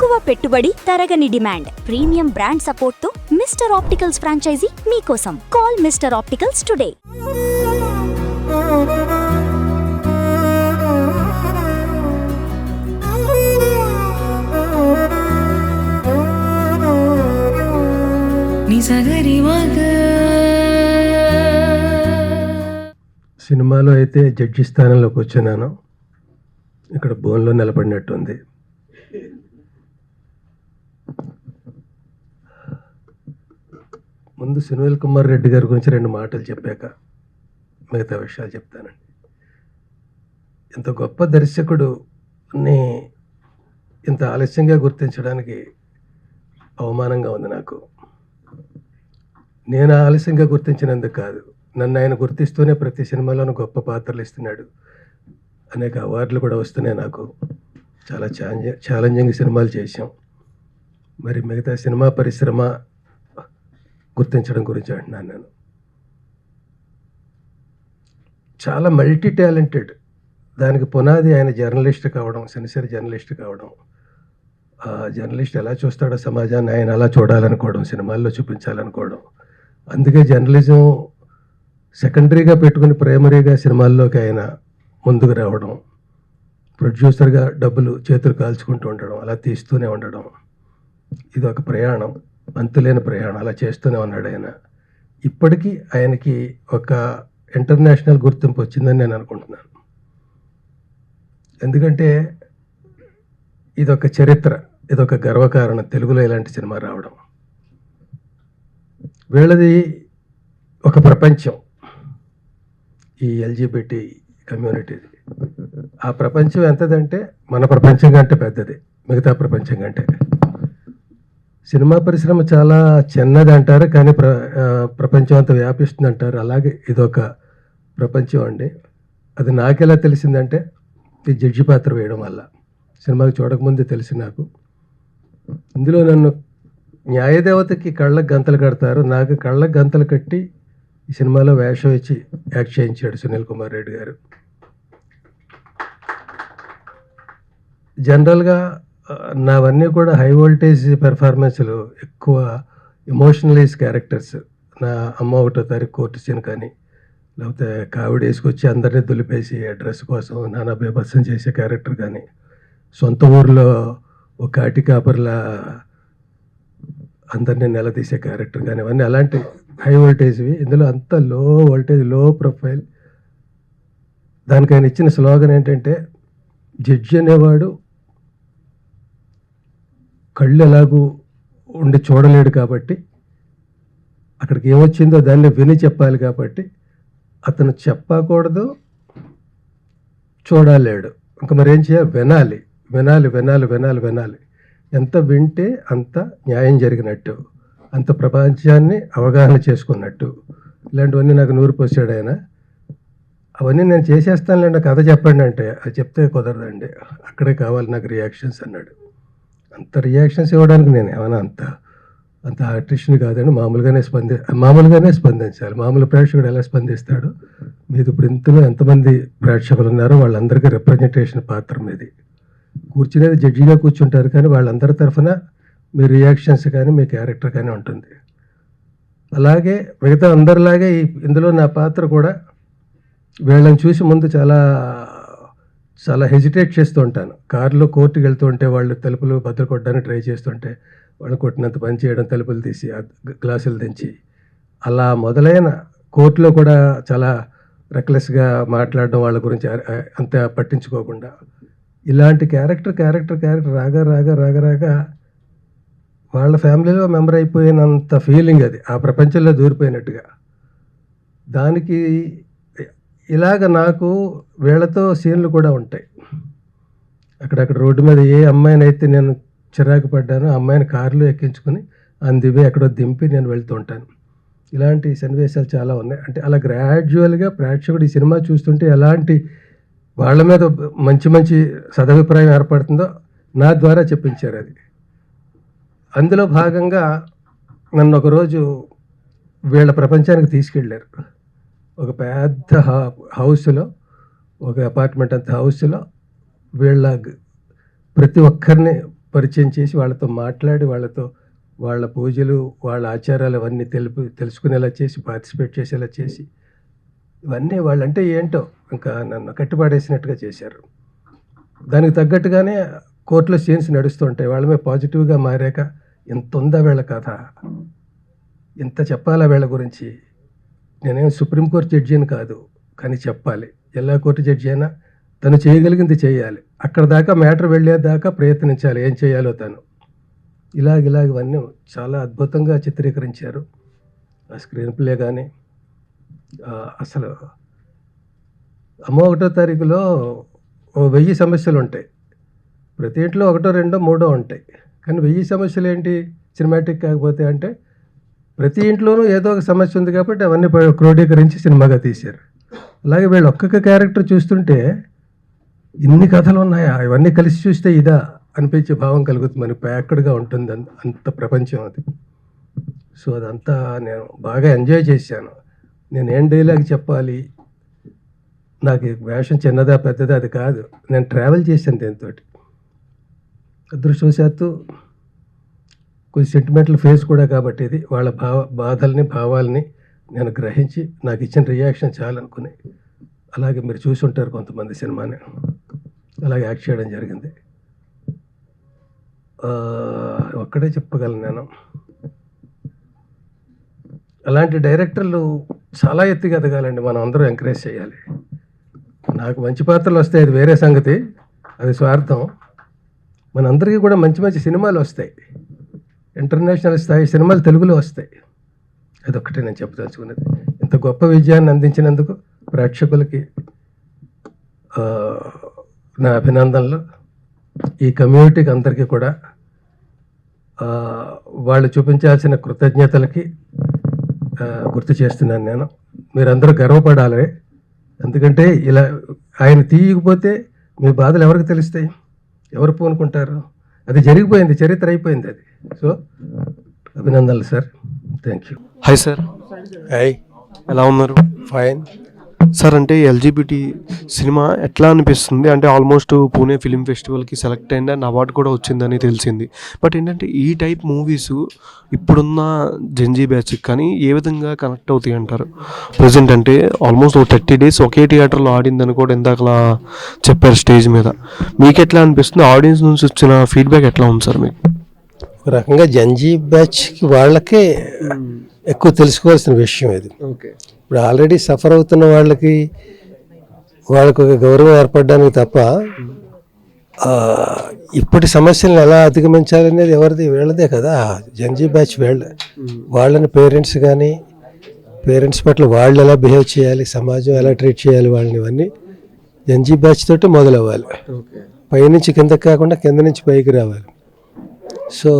తక్కువ పెట్టుబడి, తరగని డిమాండ్, ప్రీమియం బ్రాండ్ సపోర్ట్ తో మిస్టర్ ఆప్టికల్స్ ఫ్రాంచైజీ మీకోసం. Call mister opticals today. సినిమాలో అయితే జడ్జి స్థానంలో కూర్చున్నాను, ఇక్కడ బోన్లో నిలబడినట్టుంది. ముందు సునీల్ కుమార్ రెడ్డి గారి గురించి 2 మాటలు చెప్పాక మిగతా విషయాలు చెప్తానండి. ఇంత గొప్ప దర్శకుడుని ఇంత ఆలస్యంగా గుర్తించడానికి అవమానంగా ఉంది నాకు. నేను ఆలస్యంగా గుర్తించినందుకు కాదు, నన్ను ఆయన గుర్తిస్తూనే ప్రతి సినిమాలోనూ గొప్ప పాత్రలు ఇస్తున్నాడు. అనేక అవార్డులు కూడా వస్తున్నాయి నాకు. చాలా ఛాలెంజింగ్ సినిమాలు చేశాం. మరి మిగతా సినిమా పరిశ్రమ గుర్తించడం గురించి అంటున్నాను. నేను చాలా మల్టీ టాలెంటెడ్. దానికి పునాది ఆయన జర్నలిస్ట్ కావడం, సిన్సియర్ జర్నలిస్ట్ కావడం. జర్నలిస్ట్ ఎలా చూస్తాడో సమాజాన్ని ఆయన అలా చూడాలనుకోవడం, సినిమాల్లో చూపించాలనుకోవడం. అందుకే జర్నలిజం సెకండరీగా పెట్టుకుని ప్రైమరీగా సినిమాల్లోకి ఆయన ముందుకు రావడం, ప్రొడ్యూసర్గా డబ్బులు చేతులు కాల్చుకుంటూ ఉండడం, అలా తీస్తూనే ఉండడం. ఇది ఒక ప్రయాణం, అంతులేని ప్రయాణం. అలా చేస్తూనే ఉన్నాడు ఆయన. ఇప్పటికీ ఆయనకి ఒక ఇంటర్నేషనల్ గుర్తింపు వచ్చిందని నేను అనుకుంటున్నాను. ఎందుకంటే ఇదొక చరిత్ర, ఇదొక గర్వకారణం తెలుగులో ఇలాంటి సినిమా రావడం. వీళ్ళది ఒక ప్రపంచం, ఈ ఎల్జిబిటి కమ్యూనిటీది. ఆ ప్రపంచం ఎంతదంటే మన ప్రపంచం కంటే పెద్దది, మిగతా ప్రపంచం కంటే. సినిమా పరిశ్రమ చాలా చిన్నది అంటారు, కానీ ప్రపంచం అంతా వ్యాపిస్తుంది అంటారు. అలాగే ఇదొక ప్రపంచం అండి. అది నాకెలా తెలిసిందంటే ఈ జడ్జి పాత్ర వేయడం వల్ల. సినిమాకి చూడకముందే తెలిసి నాకు. ఇందులో నన్ను న్యాయదేవతకి కళ్ళకు గంతలు కడతారు, నాకు కళ్ళకు గంతలు కట్టి ఈ సినిమాలో వేషం ఇచ్చి యాక్ట్ చేయించాడు సునీల్ కుమార్ రెడ్డి గారు. జనరల్గా నావన్నీ కూడా హై వోల్టేజ్ పెర్ఫార్మెన్స్లు, ఎక్కువ ఎమోషనలైజ్ క్యారెక్టర్స్. నా అమ్మ 1వ తారీఖు కోర్టు సీన్ కానీ, లేకపోతే కావిడ వేసుకొచ్చి అందరినీ దులిపేసి అడ్రస్ కోసం నానా బేబత్సం చేసే క్యారెక్టర్ కానీ, సొంత ఊరిలో ఒక కాటి కాపర్లా అందరినీ నిలదీసే క్యారెక్టర్ కానీ, అవన్నీ అలాంటి హై వోల్టేజ్వి. ఇందులో అంత లో వోల్టేజ్, లో ప్రొఫైల్. దానికి ఆయన ఇచ్చిన స్లోగన్ ఏంటంటే, జడ్జి అనేవాడు కళ్ళు ఎలాగూ ఉండి చూడలేడు కాబట్టి, అక్కడికి ఏమొచ్చిందో దాన్ని విని చెప్పాలి కాబట్టి అతను చెప్పకూడదు, చూడలేడు. ఇంకా మరేం చేయాలి? వినాలి, వినాలి, వినాలి, వినాలి, వినాలి. ఎంత వింటే అంత న్యాయం జరిగినట్టు, అంత ప్రపంచాన్ని అవగాహన చేసుకున్నట్టు. ఇలాంటివన్నీ నాకు నూరు పోసాడు ఆయన. అవన్నీ నేను చేసేస్తానులేండి, కథ చెప్పండి అంటే, అది చెప్తే కుదరదండి, అక్కడే కావాలి నాకు రియాక్షన్స్ అన్నాడు. అంత రియాక్షన్స్ ఇవ్వడానికి నేను ఏమైనా అంత ఆర్టిస్ట్ని కాదండి. మామూలుగానే స్పందించాలి. మామూలు ప్రేక్షకుడు ఎలా స్పందిస్తాడు, మీది ఇప్పుడు ఇంతలో ఎంతమంది ప్రేక్షకులు ఉన్నారో వాళ్ళందరికీ రిప్రజెంటేషన్ పాత్ర మీది. కూర్చునేది జడ్జిగా కూర్చుంటారు, కానీ వాళ్ళందరి తరఫున మీ రియాక్షన్స్ కానీ మీ క్యారెక్టర్ కానీ ఉంటుంది. అలాగే మిగతా అందరిలాగే ఇందులో నా పాత్ర కూడా వీళ్ళని చూసి ముందు చాలా హెజిటేట్ చేస్తూ ఉంటాను. కారులో కోర్టుకి వెళ్తూ ఉంటే వాళ్ళు తలుపులు బద్దలు కొట్టడానికి ట్రై చేస్తుంటే వాళ్ళు కొట్టినంత పని చేయడం, తలుపులు తీసి గ్లాసులు దించి, అలా మొదలైన కోర్టులో కూడా చాలా రెక్లెస్గా మాట్లాడడం, వాళ్ళ గురించి అంత పట్టించుకోకుండా. ఇలాంటి క్యారెక్టర్ రాగా వాళ్ళ ఫ్యామిలీలో మెంబర్ అయిపోయినంత ఫీలింగ్ అది, ఆ ప్రపంచంలో దూరిపోయినట్టుగా. దానికి ఇలాగ నాకు వీళ్ళతో సీన్లు కూడా ఉంటాయి. అక్కడక్కడ రోడ్డు మీద ఏ అమ్మాయినైతే నేను చిరాకు పడ్డానో ఆ అమ్మాయిని కారులో ఎక్కించుకొని అందివే ఎక్కడో దింపి నేను వెళ్తూ ఉంటాను. ఇలాంటి సన్నివేశాలు చాలా ఉన్నాయి. అంటే అలా గ్రాడ్యువల్గా ప్రేక్షకుడు ఈ సినిమా చూస్తుంటే ఎలాంటి వాళ్ళ మీద మంచి సదభిప్రాయం ఏర్పడుతుందో నా ద్వారా చెప్పించారు. అది అందులో భాగంగా నన్ను ఒకరోజు వీళ్ళ ప్రపంచానికి తీసుకెళ్ళారు. ఒక పెద్ద హౌస్లో, ఒక అపార్ట్మెంట్ అంత హౌస్లో వీళ్ళ ప్రతి ఒక్కరిని పరిచయం చేసి వాళ్ళతో మాట్లాడి వాళ్ళ పూజలు వాళ్ళ ఆచారాలు అవన్నీ తెలుసుకునేలా చేసి పార్టిసిపేట్ చేసేలా చేసి ఇవన్నీ వాళ్ళంటే ఏంటో ఇంకా నన్ను కట్టిపాడేసినట్టుగా చేశారు. దానికి తగ్గట్టుగానే కోర్టులో సీన్స్ నడుస్తుంటాయి. వాళ్ళ మీద పాజిటివ్గా మారాక ఎంత ఉందా వీళ్ళ కథ, ఎంత చెప్పాలా వీళ్ళ గురించి. నేనేం సుప్రీంకోర్టు జడ్జి అని కాదు, కానీ చెప్పాలి. జిల్లా కోర్టు జడ్జి అయినా తను చేయగలిగింది చేయాలి. అక్కడ దాకా మ్యాటర్ వెళ్ళేదాకా ప్రయత్నించాలి ఏం చేయాలో తను. ఇలాగ ఇవన్నీ చాలా అద్భుతంగా చిత్రీకరించారు. ఆ స్క్రీన్ ప్లే కానీ అసలు అమ్మో 1వ తారీఖులో 1000 సమస్యలు ఉంటాయి. ప్రతి ఇంట్లో 1, 2, 3 ఉంటాయి. కానీ 1000 సమస్యలు ఏంటి సినిమాటిక్ కాకపోతే అంటే ప్రతి ఇంట్లోనూ ఏదో ఒక సమస్య ఉంది కాబట్టి అవన్నీ క్రోడీకరించి సినిమాగా తీశారు. అలాగే వీళ్ళు ఒక్కొక్క క్యారెక్టర్ చూస్తుంటే ఇన్ని కథలు ఉన్నాయా, ఇవన్నీ కలిసి చూస్తే ఇదా అనిపించే భావం కలుగుతుంది. మనకి ప్యాక్డ్గా ఉంటుంది అంత ప్రపంచం అది. సో అదంతా నేను బాగా ఎంజాయ్ చేశాను. నేను ఏం డైలాగ్ చెప్పాలి, నాకు ఈ వేషం చిన్నదా పెద్దదా అది కాదు, నేను ట్రావెల్ చేశాను దీంతో. అదృష్టవశాత్తు కొంచెం సెంటిమెంటల్ ఫేస్ కూడా కాబట్టి ఇది వాళ్ళ బాధల్ని భావాల్ని నేను గ్రహించి నాకు ఇచ్చిన రియాక్షన్ చాలనుకుని అలాగే మీరు చూసి ఉంటారు కొంతమంది సినిమాని అలాగే యాక్ట్ చేయడం జరిగింది. ఒక్కడే చెప్పగలను నేను, అలాంటి డైరెక్టర్లు చాలా ఎత్తుగా ఎదగాలండి. మనం అందరూ ఎంకరేజ్ చేయాలి. నాకు మంచి పాత్రలు వస్తాయి, అది వేరే సంగతి, అది స్వార్థం. మనందరికీ కూడా మంచి మంచి సినిమాలు వస్తాయి, ఇంటర్నేషనల్ స్థాయి సినిమాలు తెలుగులో వస్తాయి. అదొక్కటే నేను చెప్పదలుచుకున్నది. ఇంత గొప్ప విజయాన్ని అందించినందుకు ప్రేక్షకులకి నా అభినందనలు. ఈ కమ్యూనిటీకి అందరికీ కూడా వాళ్ళు చూపించాల్సిన కృతజ్ఞతలకి గుర్తు చేస్తున్నాను నేను. మీరందరూ గర్వపడాలి. ఎందుకంటే ఇలా ఆయన తీయకపోతే మీ బాధలు ఎవరికి తెలుస్తాయి, ఎవరు పూనుకుంటారు? అది జరిగిపోయింది, చరిత్ర అయిపోయింది అది. సో అభినందనలు sir, thank you. Hi sir. Hi, ఎలా ఉన్నారు? ఫైన్ సార్, అంటే ఎల్జీబీటీ సినిమా ఎట్లా అనిపిస్తుంది? అంటే ఆల్మోస్ట్ పూణే ఫిలిం ఫెస్టివల్కి సెలెక్ట్ అయింది అండ్ అవార్డు కూడా వచ్చిందని తెలిసింది. బట్ ఏంటంటే ఈ టైప్ మూవీస్ ఇప్పుడున్న జెన్జీ బ్యాచ్కి కానీ ఏ విధంగా కనెక్ట్ అవుతాయి అంటారు? ప్రజెంట్ అంటే ఆల్మోస్ట్ 30 days ఒకే థియేటర్లో ఆడిందని కూడా ఇందాకలా చెప్పారు స్టేజ్ మీద. మీకు ఎట్లా అనిపిస్తుంది? ఆడియన్స్ నుంచి వచ్చిన ఫీడ్బ్యాక్ ఎట్లా ఉంది సార్ మీకు? ఒక రకంగా జెన్జీ బ్యాచ్కి వాళ్ళకే ఎక్కువ తెలుసుకోవాల్సిన విషయం ఇది. ఓకే, ఇప్పుడు ఆల్రెడీ సఫర్ అవుతున్న వాళ్ళకి ఒక గౌరవం ఏర్పడడానికి తప్ప ఇప్పటి సమస్యలను ఎలా అధిగమించాలనేది ఎవరిది? వీళ్ళదే కదా. జెన్జీ బ్యాచ్ వాళ్ళని పేరెంట్స్ పట్ల వాళ్ళు ఎలా బిహేవ్ చేయాలి, సమాజం ఎలా ట్రీట్ చేయాలి వాళ్ళని, ఇవన్నీ జెన్జీ బ్యాచ్ తోటి మొదలవ్వాలి. పైనుంచి కిందకి కాకుండా కింద నుంచి పైకి రావాలి. సో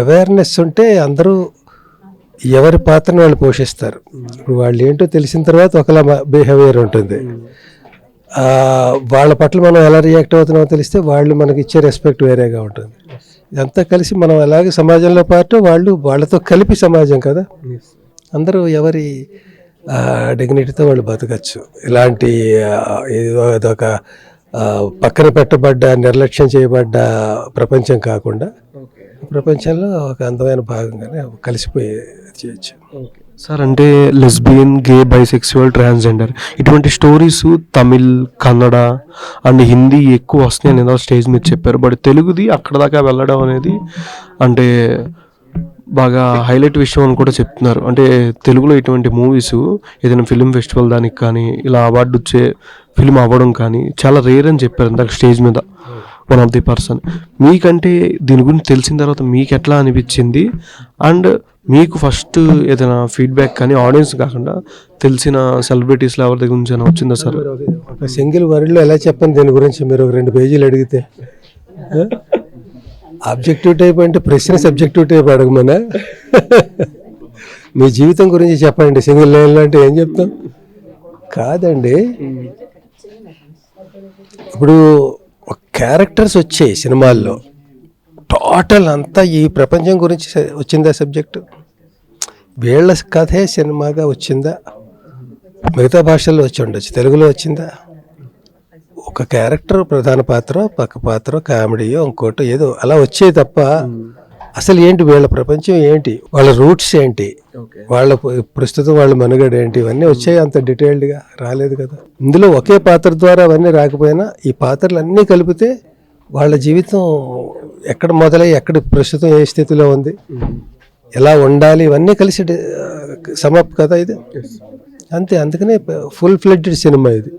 అవేర్నెస్ ఉంటే అందరూ ఎవరి పాత్రను వాళ్ళు పోషిస్తారు. ఇప్పుడు వాళ్ళు ఏంటో తెలిసిన తర్వాత ఒకలా బిహేవియర్ ఉంటుంది. వాళ్ళ పట్ల మనం ఎలా రియాక్ట్ అవుతున్నామో తెలిస్తే వాళ్ళు మనకి ఇచ్చే రెస్పెక్ట్ వేరేగా ఉంటుంది. ఇదంతా కలిసి మనం అలాగే సమాజంలో పాటు వాళ్ళతో కలిపి సమాజం కదా. అందరూ ఎవరి డిగ్నిటీతో వాళ్ళు బతకచ్చు. ఇలాంటి ఏదొక పక్కన పెట్టబడ్డ నిర్లక్ష్యం చేయబడ్డ ప్రపంచం కాకుండా ప్రపంచంలో ఒక అందమైన భాగంగానే కలిసిపోయి చేయొచ్చు. సార్, అంటే లెస్బియన్, గే, బైసెక్సువల్, ట్రాన్స్జెండర్ ఇటువంటి స్టోరీస్ తమిళ్, కన్నడ అండ్ హిందీ ఎక్కువ వస్తున్నాయని ఏదో స్టేజ్ మీద చెప్పారు. బట్ తెలుగుది అక్కడ దాకా వెళ్ళడం అనేది అంటే బాగా హైలైట్ విషయం అని కూడా చెప్తున్నారు. అంటే తెలుగులో ఇటువంటి మూవీస్ ఏదైనా ఫిలిం ఫెస్టివల్ దానికి కానీ ఇలా అవార్డు వచ్చే ఫిలిం అవ్వడం కానీ చాలా రేర్ అని చెప్పారు ఇందాక స్టేజ్ మీద వన్ ఆఫ్ ది పర్సన్. మీకంటే దీని గురించి తెలిసిన తర్వాత మీకు ఎట్లా అనిపించింది? అండ్ మీకు ఫస్ట్ ఏదైనా ఫీడ్బ్యాక్ కానీ ఆడియన్స్ కాకుండా తెలిసిన సెలబ్రిటీస్లో ఎవరి దగ్గర నుంచి వచ్చిందా సార్? ఒక సింగిల్ వర్డ్లో ఎలా చెప్పండి దీని గురించి? మీరు ఒక 2 పేజీలు అడిగితే ఆబ్జెక్టివ్ టైప్ అంటే ప్రశ్న సబ్జెక్టివ్ టైప్ అడగమనా? మీ జీవితం గురించి చెప్పండి సింగిల్ లైన్లో అంటే ఏం చెప్తాం? కాదండి. ఇప్పుడు క్యారెక్టర్స్ వచ్చాయి సినిమాల్లో, టోటల్ అంతా ఈ ప్రపంచం గురించి వచ్చిందా సబ్జెక్టు? వీళ్ళ కథే సినిమాగా వచ్చిందా? మిగతా భాషల్లో వచ్చి ఉండొచ్చు, తెలుగులో వచ్చిందా? ఒక క్యారెక్టర్ ప్రధాన పాత్ర, పక్క పాత్ర, కామెడీయో ఇంకోటో ఏదో అలా వచ్చాయి తప్ప అసలు ఏంటి వీళ్ళ ప్రపంచం ఏంటి, వాళ్ళ రూట్స్ ఏంటి, వాళ్ళ ప్రస్తుతం వాళ్ళ మనుగడ ఏంటి, ఇవన్నీ వచ్చాయి. అంత డీటెయిల్డ్గా రాలేదు కదా. ఇందులో ఒకే పాత్ర ద్వారా అవన్నీ రాకపోయినా ఈ పాత్రలు అన్నీ కలిపితే వాళ్ళ జీవితం ఎక్కడ మొదలై ఎక్కడ ప్రస్తుతం ఏ స్థితిలో ఉంది, ఎలా ఉండాలి, ఇవన్నీ కలిసి సమప్ కదా ఇది. అంతే, అందుకనే ఫుల్ ఫ్లెడ్జెడ్ సినిమా ఇది.